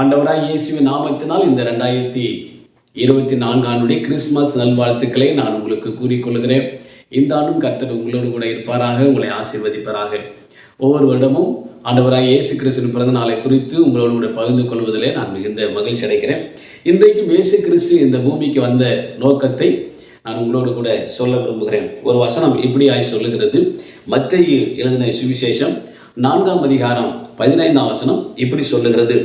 ஆண்டவராய் இயேசுவின் நாமத்தினால் இந்த 2024 கிறிஸ்துமஸ் நல்வாழ்த்துக்களை நான் உங்களுக்கு கூறிக்கொள்கிறேன். இந்த ஆண்டும் கர்த்தர் உங்களோடு கூட இருப்பாராக, உங்களை ஆசீர்வதிப்பாராக. ஒவ்வொரு வருடமும் ஆண்டவராய் இயேசு கிறிஸ்துவின் பிறந்த நாளை குறித்து உங்களோடு கூட பகிர்ந்து கொள்வதிலே நான் மிகுந்த மகிழ்ச்சி அடைகிறேன். இன்றைக்கும் இயேசு கிறிஸ்து இந்த பூமிக்கு வந்த நோக்கத்தை நான் உங்களோடு கூட சொல்ல விரும்புகிறேன். ஒரு வசனம் இப்படியாய் சொல்லுகிறது. மத்தேயு எழுதின சுவிசேஷம் 4ஆம் அதிகாரம் 15ஆம் வசனம் இப்படி சொல்லுகிறது.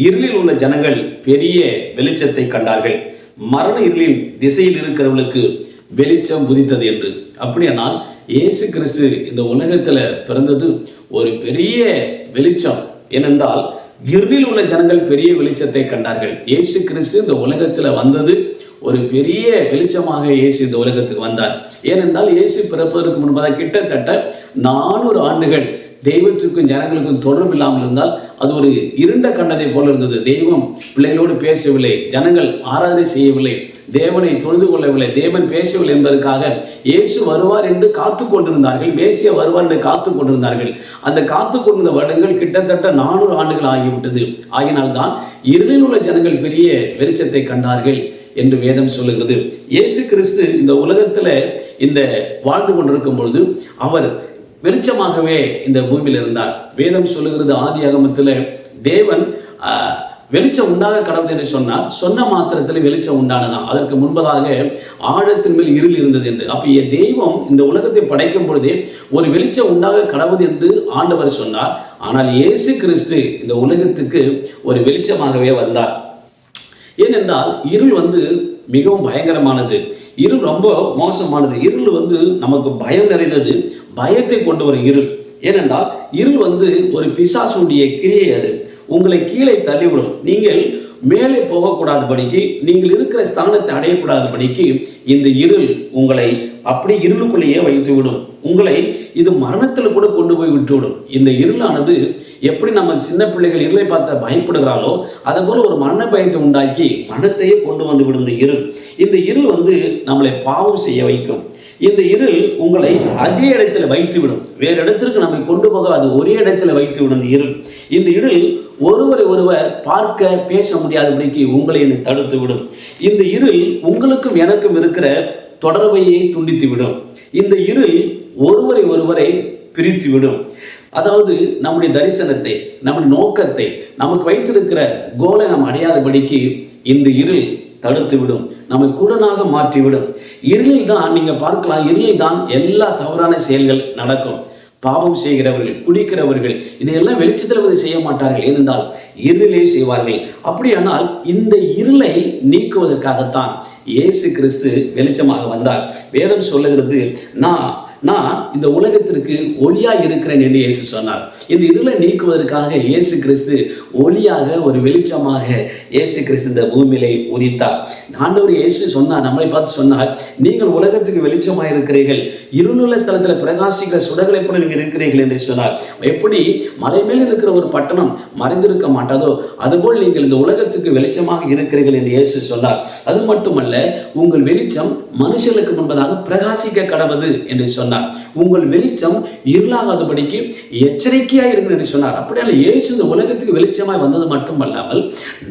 இருளில் உள்ள ஜனங்கள் பெரிய வெளிச்சத்தை கண்டார்கள், மரண இருளின் திசையில் இருக்கிறவர்களுக்கு வெளிச்சம் உதித்தது என்று. அப்படியானால் இயேசு கிறிஸ்து இந்த உலகத்தில் பிறந்தது ஒரு பெரிய வெளிச்சம். ஏனென்றால் இருளில் உள்ள ஜனங்கள் பெரிய வெளிச்சத்தை கண்டார்கள். இயேசு கிறிஸ்து இந்த உலகத்தில் வந்தது ஒரு பெரிய வெளிச்சமாக இயேசு இந்த உலகத்துக்கு வந்தார். ஏனென்றால் இயேசு பிறப்பதற்கு முன்பதாக கிட்டத்தட்ட 400 ஆண்டுகள் தெய்வத்துக்கும் ஜனங்களுக்கும் தொடர்பு இல்லாமல் இருந்தால் அது ஒரு இருண்ட கண்டதை போல இருந்தது. தெய்வம் பிள்ளைகளோடு பேசவில்லை, ஜனங்கள் ஆராதனை செய்யவில்லை, தேவனை தொழுது கொள்ளவில்லை, தேவன் பேசவில்லை என்பதற்காக இயேசு வருவார் என்று காத்து கொண்டிருந்தார்கள், மேசியா வருவார் என்று காத்து கொண்டிருந்தார்கள். அந்த காத்து கொண்டிருந்த வருடங்கள் கிட்டத்தட்ட 400 ஆண்டுகள் ஆகிவிட்டது. ஆகினால்தான் இருளில் உள்ள ஜனங்கள் பெரிய வெளிச்சத்தை கண்டார்கள் என்று வேதம் சொல்லுகிறது. இயேசு கிறிஸ்து இந்த உலகத்தில் இந்த வாழ்ந்து கொண்டிருக்கும் பொழுது அவர் வெளிச்சமாகவே இந்த பூமியில் இருந்தார். வேதம் சொல்லுகிறது, ஆதி ஆகமத்தில் தேவன் வெளிச்சம் உண்டாக கடவுள் என்று சொன்னார். சொன்ன மாத்திரத்தில் வெளிச்சம் உண்டானதான். அதற்கு முன்பதாக ஆழத்தின் மேல் இருள் இருந்தது என்று. அப்ப தெய்வம் இந்த உலகத்தை படைக்கும் பொழுதே ஒரு வெளிச்சம் உண்டாக கடவுள் என்று ஆண்டவர் சொன்னார். ஆனால் இயேசு கிறிஸ்து இந்த உலகத்துக்கு ஒரு வெளிச்சமாகவே வந்தார். ஏனென்றால் இருள் மிகவும் பயங்கரமானது, இருள் ரொம்ப மோசமானது. இருள் நமக்கு பயம் நிறைந்தது, பயத்தை கொண்டு வரும் இருள். ஏனென்றால் இருள் ஒரு பிசாசுடைய கிரியை. அது உங்களை கீழே தள்ளிவிடும். நீங்கள் மேலே போகக்கூடாதபடிக்கு, நீங்கள் இருக்கிற ஸ்தானத்தை அடையக்கூடாதபடிக்கு இந்த இருள் உங்களை அப்படி இருளுக்குள்ளேயே வைத்துவிடும். உங்களை இது மரணத்தில் கூட கொண்டு போய் விட்டுவிடும். இந்த இருளானது எப்படி நம்ம சின்ன பிள்ளைகள் இருளை பார்த்து பயப்படுகிறாளோ அது போல ஒரு மரண பயத்தை உண்டாக்கி மரணத்தையே கொண்டு வந்து விடும் இந்த இருள். இந்த இருள் நம்மளை பாவம் செய்ய வைக்கும். இந்த இருள் உங்களை அதே இடத்துல வைத்துவிடும். வேறு இடத்திற்கு நம்மை கொண்டு போக அது ஒரே இடத்துல வைத்துவிடும் இந்த இருள். இந்த இருள் ஒருவரை ஒருவர் பார்க்க பேச முடியாதபடிக்கு உங்களை தடுத்து விடும். இந்த இருள் உங்களுக்கும் எனக்கும் இருக்கிற தொடர்பையை துண்டித்துவிடும். இந்த இருள் ஒருவரை ஒருவரை பிரித்துவிடும். அதாவது நம்முடைய தரிசனத்தை, நம்முடைய நோக்கத்தை, நமக்கு வைத்திருக்கிற கோலை நாம் அடையாதபடிக்கு இந்த இருள் தடுத்துவிடும், நம்மை குருடனாக மாற்றிவிடும். இருளில் தான் நீங்க பார்க்கலாம், இருளில் தான் எல்லா தவறான செயல்கள் நடக்கும். பாவம் செய்கிறவர்கள், குடிக்கிறவர்கள் இதையெல்லாம் வெளிச்சத்தில் செய்ய மாட்டார்கள், ஏனென்றால் இருளிலே செய்வார்கள். அப்படியானால் இந்த இருளை நீக்குவதற்காகத்தான் இயேசு கிறிஸ்து வெளிச்சமாக வந்தார். வேதம் சொல்லுகிறது, நான் இந்த உலகத்திற்கு ஒளியாக இருக்கிறேன் என்று இயேசு சொன்னார். இந்த இருளை நீக்குவதற்காக இயேசு கிறிஸ்து ஒளியாக, ஒரு வெளிச்சமாக இயேசு கிறிஸ்து இந்த பூமியிலே உதித்தார். ஆண்டவர் இயேசு சொன்னார், நம்மளை பார்த்து சொன்னார், நீங்கள் உலகத்துக்கு வெளிச்சமாக இருக்கிறீர்கள், இருளுள்ள ஸ்தலத்தில் பிரகாசிக்கிற சுடர்களை போல நீங்கள் இருக்கிறீர்கள் என்று சொன்னார். எப்படி மலை மேல் இருக்கிற ஒரு பட்டணம் மறைந்திருக்க மாட்டாதோ அதுபோல் நீங்கள் இந்த உலகத்துக்கு வெளிச்சமாக இருக்கிறீர்கள் என்று இயேசு சொன்னார். அது மட்டுமல்ல, உங்கள் வெளிச்சம் மனுஷர்களுக்கு முன்பதாக பிரகாசிக்க கடவுது என்று சொன்னார். உங்கள் வெளிச்சம் இருளாகாதபடிக்கு எச்சரிக்கையாக இருக்கும் என்று சொன்னார். அப்படியால இயேசு இந்த உலகத்துக்கு வெளிச்சமாய் வந்தது மட்டுமல்லாமல்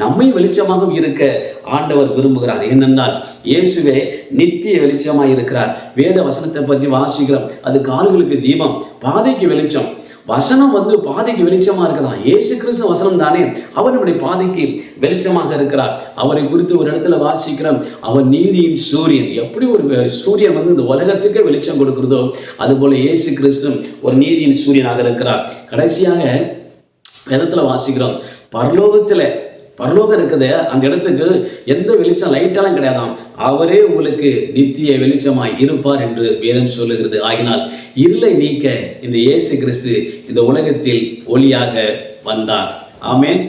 நம்மை வெளிச்சமாக இருக்க ஆண்டவர் விரும்புகிறார். ஏனென்றால் இயேசுவே நித்திய வெளிச்சமாய் இருக்கிறார். வேத வசனத்தை பற்றி வாசிக்கிறோம், அது கால்களுக்கு தீபம், பாதைக்கு வெளிச்சம். வசனம் பாதைக்கு வெளிச்சமா இருக்குதா? இயேசு கிறிஸ்து வசனம் தானே, அவர் நம்முடைய பாதைக்கு வெளிச்சமாக இருக்கிறார். அவரை குறித்து ஒரு இடத்துல வாசிக்கிறோம், அவர் நீதியின் சூரியன். எப்படி ஒரு சூரியன் இந்த உலகத்துக்கே வெளிச்சம் கொடுக்கிறதோ அதுபோல இயேசு கிறிஸ்து ஒரு நீதியின் சூரியனாக இருக்கிறார். கடைசியாக இடத்துல வாசிக்கிறோம், பரலோகம் இருக்குது, அந்த இடத்துக்கு எந்த வெளிச்சம் லைட்டெல்லாம் கிடையாதாம், அவரே உங்களுக்கு நித்திய வெளிச்சமாய் இருப்பார் என்று வேதம் சொல்லுகிறது. ஆகினால் இருளை நீக்க இந்த இயேசு கிறிஸ்து இந்த உலகத்தில் ஒளியாக வந்தார். ஆமென்.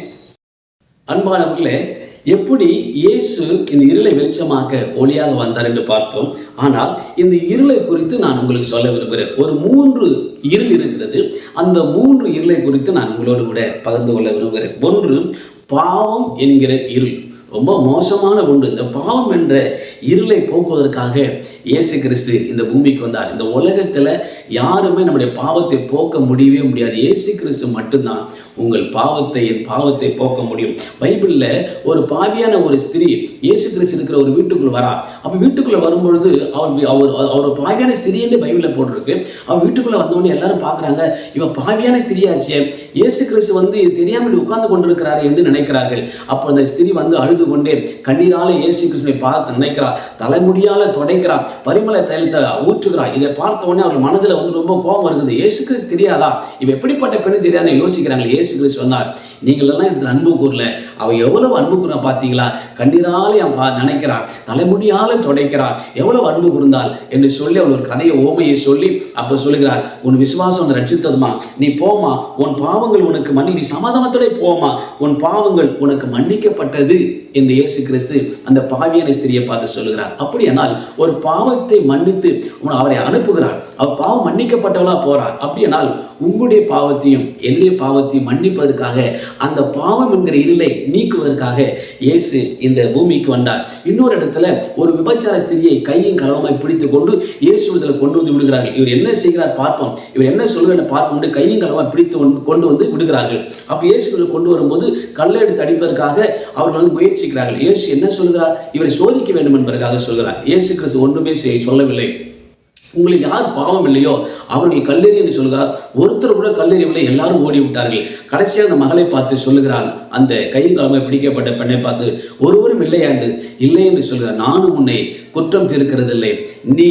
அன்பானவர்களே, எப்படி இயேசு இந்த இருளை வெளிச்சமாக்க ஒளியாக வந்தார் என்று பார்த்தோம். ஆனால் இந்த இருளை குறித்து நான் உங்களுக்கு சொல்ல விரும்புகிறேன். ஒரு 3 இருள் இருக்கிறது. அந்த 3 இருளை குறித்து நான் உங்களோடு கூட பகிர்ந்து கொள்ள விரும்புகிறேன். ஒன்று பாவம் என்கிற இருள். ரொம்ப மோசமான ஒன்று. இந்த பாவம் என்ற இருளை போக்குவதற்காக இயேசு கிறிஸ்து இந்த பூமிக்கு வந்தார். இந்த உலகத்தில் யாருமே நம்முடைய பாவத்தை போக்க முடியவே முடியாது. இயேசு கிறிஸ்து மட்டும்தான் உங்கள் பாவத்தை, என் பாவத்தை போக்க முடியும். பைபிளில் ஒரு பாவியான ஒரு ஸ்திரீ இயேசு கிறிஸ்து இருக்கிற ஒரு வீட்டுக்குள்ள வரா. அப்போ வீட்டுக்குள்ள வரும்பொழுது அவர் பாவியான ஸ்திரீன்னு பைபிளில் போட்டிருக்கு. அவர் வீட்டுக்குள்ள வந்தோடனே எல்லாரும் பார்க்குறாங்க, இவன் பாவியான ஸ்திரீயாச்சே, இயேசு கிறிஸ்து வந்து தெரியாமல் உட்கார்ந்து கொண்டிருக்கிறாரு என்று நினைக்கிறார்கள். அப்போ அந்த ஸ்திரீ வந்து அழுது கொண்டே கண்ணீரால இயேசு கிறிஸ்துவை பார்த்து நினைக்கிறார், தலைமுடியால துடைக்கிறார், பரிமள தைலத்தை ஊற்றுகிறார். இதை பார்த்த உடனே அவர் மனதில் வந்து ரொம்ப கோபம் வருகிறது. இயேசு கிறிஸ்து தெரியாதா, இவ எப்படிப்பட்ட பெண்ணு தெரியாத யோசிக்கிறாங்க. இயேசு கிறிஸ்து சொன்னார், நீங்கள் எல்லாம் இடத்துல அன்பு கூறல, அவ எவ்வளவு அன்பு கூற பார்த்தீங்களா, கண்ணீரால நினைக்கிறார், தலைமுடியால துடைக்கிறார், எவ்வளவு அன்பு கூர்ந்தால் என்று சொல்லி அவர் ஒரு கதையை ஓமையை சொல்லி அப்ப சொல்லுகிறார், உன் விசுவாசம் ரட்சித்ததுமா, நீ போமா, உன் பாவங்கள் உனக்கு மன்னி, நீ சமாதானத்தோட போமா, உன் பாவங்கள் உனக்கு மன்னிக்கப்பட்டது என்று இயேசு கிறிஸ்து அந்த பாவியான ஸ்திரியை பார்த்து சொல்லுகிறார். அப்படியானால் ஒரு பாவத்தை மன்னித்து அவரை அனுப்புகிறார். அவர் பாவம் மன்னிக்கப்பட்டவளா போறார். அப்படியானால் உங்களுடைய பாவத்தையும் என்னுடைய பாவத்தையும் மன்னிப்பதற்காக, அந்த பாவம் என்கிற இருளை நீக்குவதற்காக இயேசு இந்த பூமிக்கு வந்தார். இன்னொரு இடத்துல ஒரு விபச்சார ஸ்திரியை கையும் களவுமாய் பிடித்துக் கொண்டு இயேசு இதில் கொண்டு வந்து விடுகிறார்கள். இவர் என்ன செய்கிறார் பார்ப்போம், இவர் என்ன சொல்கிறார் பார்ப்போம், கையும் களவுமாய் பிடித்து கொண்டு வந்து விடுகிறார்கள். அப்ப இயேசு கொண்டு வரும்போது கல்லை எடுத்து அடிப்பதற்காக அவர்கள் வந்து முயற்சிக்கிறார்கள். இயேசு என்ன சொல்கிறார், இவரை சோதிக்க வேண்டும் என்பதற்காக சொல்கிறார். இயேசு கிறிஸ்து ஒன்றுமே சொல்லவில்லை. உங்களுக்கு யார் பாவம் இல்லையோ அவர்கள் கல்லெறி என்று சொல்கிறார். ஒருத்தர் கூட கல்லெறியவில்லை, எல்லாரும் ஓடி விட்டார்கள். கடைசியாக அந்த மகளை பார்த்து சொல்லுகிறார், அந்த கையும் களவுமாய் பிடிக்கப்பட்ட பெண்ணை பார்த்து, ஒருவரும் இல்லை என்று சொல்கிறார், நானும் உன்னை குற்றம் தீர்க்கிறதில்லை, நீ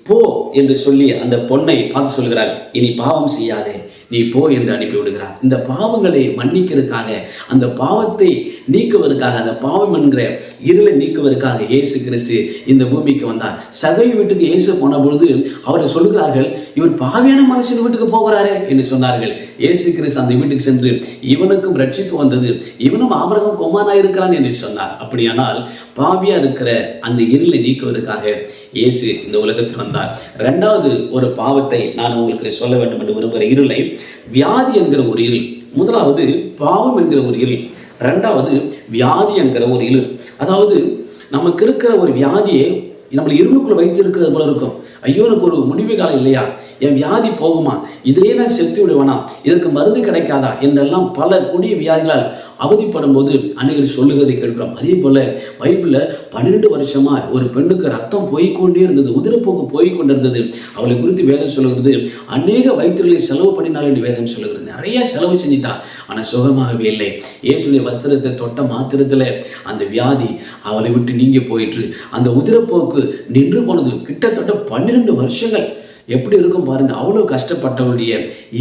போ என்று சொல்லி அந்த பொண்ணை பார்த்து சொல்கிறார், இனி பாவம் செய்யாதே, நீ போ என்று அனுப்பிவிடுகிறார். இந்த பாவங்களை மன்னிக்கிறதுக்காக, அந்த பாவத்தை நீக்குவதற்காக, அந்த பாவம் என்கிற இருளை நீக்குவதற்காக இயேசு கிறிஸ்து இந்த பூமிக்கு வந்தார். சகை வீட்டுக்கு இயேசு போன பொழுது அவரை சொல்கிறார்கள், இவர் பாவியான மனுஷன் வீட்டுக்கு போகிறாரே என்று சொன்னார்கள். இயேசு கிறிஸ்து அந்த வீட்டுக்கு சென்று இவனுக்கும் ரட்சிப்பு வந்தது, இவனும் ஆபிரகாம் குமாரனாய் இருக்கிறான் என்று சொன்னார். அப்படியானால் பாவியா இருக்கிற அந்த இருளை நீக்குவதற்காக இயேசு இந்த உலகத்தில் வந்தார். இரண்டாவது ஒரு பாவத்தை நான் உங்களுக்கு சொல்ல வேண்டும் என்று விரும்புகிற இருளை, வியாதி என்கிற ஒரு இருள். முதலாவது பாவம் என்கிற ஒரு இருள், இரண்டாவது வியாதி என்கிற ஒரு இருள். அதாவது நமக்கு இருக்கிற ஒரு வியாதியை நம்மளை இருளுக்குள்ள வைத்திருக்கிறது போல இருக்கும். ஐயோ, எனக்கு ஒரு முடிவு காலம் இல்லையா, என் வியாதி போகுமா, இதிலே நான் செத்து விடுவேனா, இதற்கு மருந்து கிடைக்காதா என்றெல்லாம் பல கொடிய வியாதிகளால் அவதிப்படும் போது அநேகர் சொல்லுகிறதை கேட்கிறோம். அதே போல பைபிளில் 12 வருஷமா ஒரு பெண்ணுக்கு ரத்தம் போய்கொண்டே இருந்தது, உதிரப்போக்கு போய்கொண்டிருந்தது. அவளை குறித்து வேதம் சொல்லுகிறது, அநேக வைத்தியர்களை செலவு பண்ணினாள் என்று வேதம் சொல்லுகிறது. நிறைய செலவு செஞ்சிட்டா, ஆனால் சுகமாகவே இல்லை. இயேசுடைய வஸ்திரத்தை தொட்ட மாத்திரத்தில் அந்த வியாதி அவளை விட்டு நீங்கி போயிற்று. அந்த உதிரப்போக்கு நின்று போனது கிட்டத்தட்ட 12 வருஷங்கள். எப்படி இருக்கும் பாருங்க. அவ்வளவு கஷ்டப்பட்டவருடைய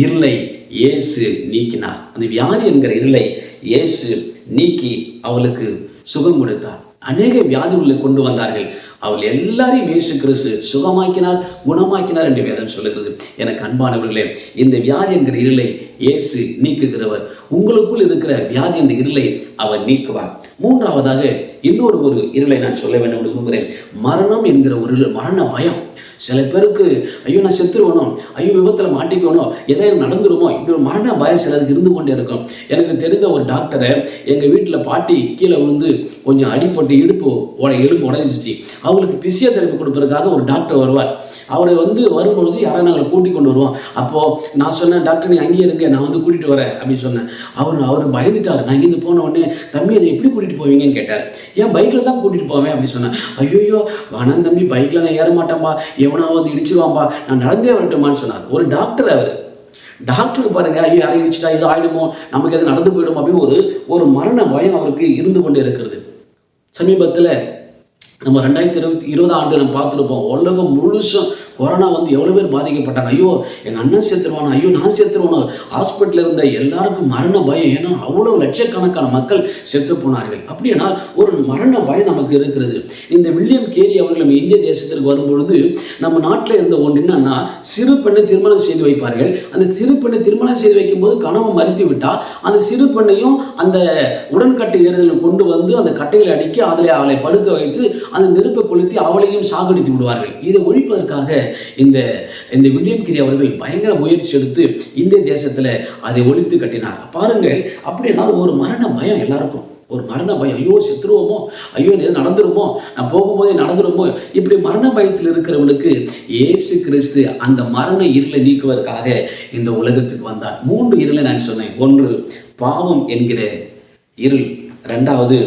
இருளை இயேசு நீக்கினார். அந்த வியாதி என்கிற இருளை இயேசு நீக்கி அவளுக்கு சுகம் கொடுத்தார். அநேக வியாதிகளை கொண்டு வந்தார்கள். அவள் எல்லாரையும் இயேசு கிறிஸ்து சுகமாக்கினார், குணமாக்கினார் என்று வேதம் சொல்லுகிறது. எனக்கு அன்பானவர்களே, இந்த வியாதி என்கிற இருளை இயேசு நீக்குகிறவர். உங்களுக்குள் இருக்கிற வியாதி என்ற இருளை அவர் நீக்குவார். மூன்றாவதாக இன்னொரு இருளை நான் சொல்ல வேண்டும் என்று விரும்புகிறேன். மரணம் என்கிற ஒரு இருள், மரண பயம். சில பேருக்கு ஐயோ நான் செத்துருவணும், ஐயோ விபத்தில் மாட்டிக்கணும், எதாவது நடந்துருமோ, இப்படி ஒரு மரண பயம் சிலருக்கு இருந்து கொண்டே இருக்கும். எனக்கு தெரிந்த ஒரு டாக்டரை எங்கள் வீட்டில் பாட்டி கீழே விழுந்து கொஞ்சம் அடிப்பட்டு எலும்பு உடைஞ்சிச்சு. அவங்களுக்கு பிசியோதெரபி கொடுப்பதற்காக ஒரு டாக்டர் வருவார். அவரை வரும்பொழுது யாராவது நாங்கள் கூட்டிக் கொண்டு வருவோம். அப்போது நான் சொன்னேன், டாக்டர் நீ அங்கேயே இருங்க, நான் கூட்டிகிட்டு வரேன் அப்படின்னு சொன்னேன். அவர் பயந்துட்டார். நான் இங்கேருந்து போன உடனே, தம்பி அதை எப்படி கூட்டிகிட்டு போவீங்கன்னு கேட்டார். ஏன் பைக்கில் தான் கூட்டிகிட்டு போவேன் அப்படின்னு சொன்னேன். ஐயோ வேணாம் தம்பி, பைக்கில் நான் ஏற மாட்டேன்பா, எவனாவது இடிச்சிருவான்பா, நான் நடந்தே வரட்டுமான்னு சொன்னார். ஒரு டாக்டர். அவர் டாக்டருக்கு பாருங்க, ஐயோ யாரை இடிச்சிட்டா இது ஆயிடுமோ, நமக்கு எது நடந்து போயிடும் அப்படின்னு ஒரு மரண பயம் அவருக்கு இருந்து கொண்டே இருக்கிறது. சமீபத்தில் நம்ம 2020 ஆண்டு நம்ம பார்த்துருப்போம். உலகம் முழுசும் கொரோனா எவ்வளோ பேர் பாதிக்கப்பட்டாங்க. ஐயோ எங்கள் அண்ணன் செத்துருவானோ, ஐயோ நான் செத்துருவானோ, ஹாஸ்பிட்டலில் இருந்த எல்லாருக்கும் மரண பயம். ஏன்னா அவ்வளோ லட்சக்கணக்கான மக்கள் செத்து போனார்கள். அப்படின்னா ஒரு மரண பயம் நமக்கு இருக்கிறது. இந்த வில்லியம் கேரி அவர்கள் நம்ம இந்திய தேசத்திற்கு வரும்பொழுது நம்ம நாட்டில் இருந்த ஒன்று என்னன்னா, சிறு பெண்ணை திருமணம் செய்து வைப்பார்கள். அந்த சிறு பெண்ணை திருமணம் செய்து வைக்கும்போது கணவன் மறுத்து விட்டால் அந்த சிறு பெண்ணையும் அந்த உடன்கட்டை ஏறுதலில் கொண்டு அந்த கட்டைகளை அடுக்கி அதில் அவளை படுக்க வைத்து அந்த நெருப்பை கொளுத்தி அவளையும் சாகடித்து விடுவார்கள். இதை ஒழிப்பதற்காக இந்த வில்லியம் கேரி அவர்கள் பயங்கர முயற்சி எடுத்து இந்திய தேசத்தில் அதை ஒழித்து கட்டினார். பாருங்கள், அப்படின்னா ஒரு மரண பயம் எல்லாருக்கும். ஒரு மரண பயம், ஐயோ செத்துருவோமோ, ஐயோ எது நடந்துருமோ, நான் போகும்போதே நடந்துருமோ, இப்படி மரண பயத்தில் இருக்கிறவனுக்கு இயேசு கிறிஸ்து அந்த மரண இருளை நீக்குவதற்காக இந்த உலகத்துக்கு வந்தார். 3 இருளை நான் சொன்னேன். 1 பாவம் என்கிற இருள், 2வது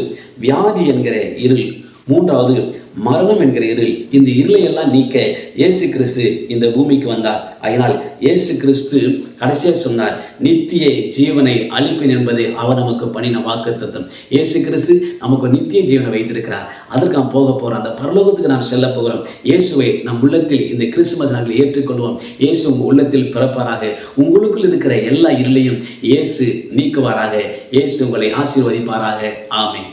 வியாதி என்கிற இருள், 3வது மரணம் என்கிற இருள். இந்த இருளை எல்லாம் நீக்க இயேசு கிறிஸ்து இந்த பூமிக்கு வந்தார். அதனால் இயேசு கிறிஸ்து கடைசியாக சொன்னார், நித்திய ஜீவனை அளிப்பேன் என்பதை அவர் நமக்கு பண்ணின வாக்குத்தத்தம். இயேசு கிறிஸ்து நமக்கு நித்திய ஜீவனை வைத்திருக்கிறார். அதற்கு நாம் போக போகிறோம், அந்த பரலோகத்துக்கு நாம் செல்ல போகிறோம். இயேசுவை நம் உள்ளத்தில் இந்த கிறிஸ்துமஸ் நாளில் ஏற்றுக்கொள்வோம். இயேசு உங்கள் உள்ளத்தில் பிறப்பாராக. உங்களுக்குள் இருக்கிற எல்லா இருளையும் இயேசு நீக்குவாராக. இயேசு உங்களை ஆசீர்வதிப்பாராக. ஆமென்.